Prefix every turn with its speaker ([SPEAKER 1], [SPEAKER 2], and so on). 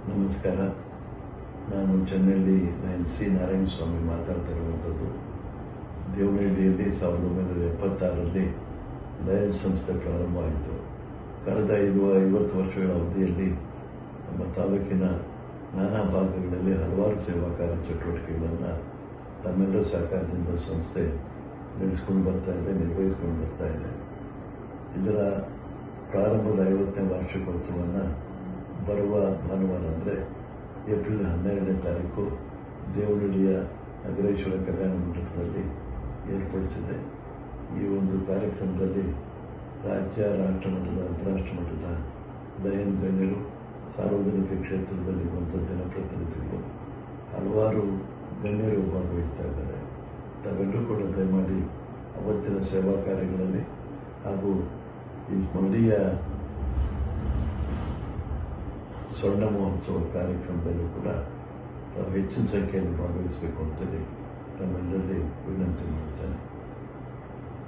[SPEAKER 1] ನಮಸ್ಕಾರ. ನಾನು ಚೆನ್ನೈಯಲ್ಲಿ ಸಿ ನಾರಾಯಣಸ್ವಾಮಿ ಮಾತಾಡ್ತಾ ಇರುವಂಥದ್ದು. ದೇವನಹಳ್ಳಿಯಲ್ಲಿ 1976ರಲ್ಲಿ ಲಯನ್ಸ್ ಸಂಸ್ಥೆ ಪ್ರಾರಂಭವಾಯಿತು. ಕಳೆದ 50 ವರ್ಷಗಳ ಅವಧಿಯಲ್ಲಿ ನಮ್ಮ ತಾಲೂಕಿನ ನಾನಾ ಭಾಗಗಳಲ್ಲಿ ಹಲವಾರು ಸೇವಾ ಕಾರ್ಯ ಚಟುವಟಿಕೆಗಳನ್ನು ತಮ್ಮೆಲ್ಲರ ಸಹಕಾರದಿಂದ ಸಂಸ್ಥೆ ನಡೆಸ್ಕೊಂಡು ಬರ್ತಾ ಇದೆ, ನಿರ್ವಹಿಸ್ಕೊಂಡು ಬರ್ತಾ ಇದೆ. ಇದರ ಪ್ರಾರಂಭದ 50ನೇ ವಾರ್ಷಿಕೋತ್ಸವವನ್ನು ಬರುವ ಭಾನುವಾರ ಅಂದರೆ ಏಪ್ರಿಲ್ 12ನೇ ತಾರೀಕು ದೇವನಹಳ್ಳಿಯ ನಗರೇಶ್ವರ ಕಲ್ಯಾಣ ಮಂಟಪದಲ್ಲಿ ಏರ್ಪಡಿಸಿದೆ. ಈ ಒಂದು ಕಾರ್ಯಕ್ರಮದಲ್ಲಿ ರಾಜ್ಯ, ರಾಷ್ಟ್ರ ಮಟ್ಟದ, ಅಂತಾರಾಷ್ಟ್ರ ಮಟ್ಟದ ಲಯನ್ ಗಣ್ಯರು, ಸಾರ್ವಜನಿಕ ಕ್ಷೇತ್ರದಲ್ಲಿರುವಂಥ ಜನಪ್ರತಿನಿಧಿಗಳು, ಹಲವಾರು ಗಣ್ಯರು ಭಾಗವಹಿಸ್ತಾ ಇದ್ದಾರೆ. ತಾವೆಲ್ಲರೂ ಕೂಡ ದಯಮಾಡಿ ಅವತ್ತಿನ ಸೇವಾ ಕಾರ್ಯಗಳಲ್ಲಿ ಹಾಗೂ ಈ ಮಂಡಿಯ ಸ್ವರ್ಣ ಮಹೋತ್ಸವ ಕಾರ್ಯಕ್ರಮದಲ್ಲೂ ಕೂಡ ಹೆಚ್ಚಿನ ಸಂಖ್ಯೆಯಲ್ಲಿ ಭಾಗವಹಿಸಬೇಕು ಅಂತೇಳಿ ತಮ್ಮೆಲ್ಲರಲ್ಲಿ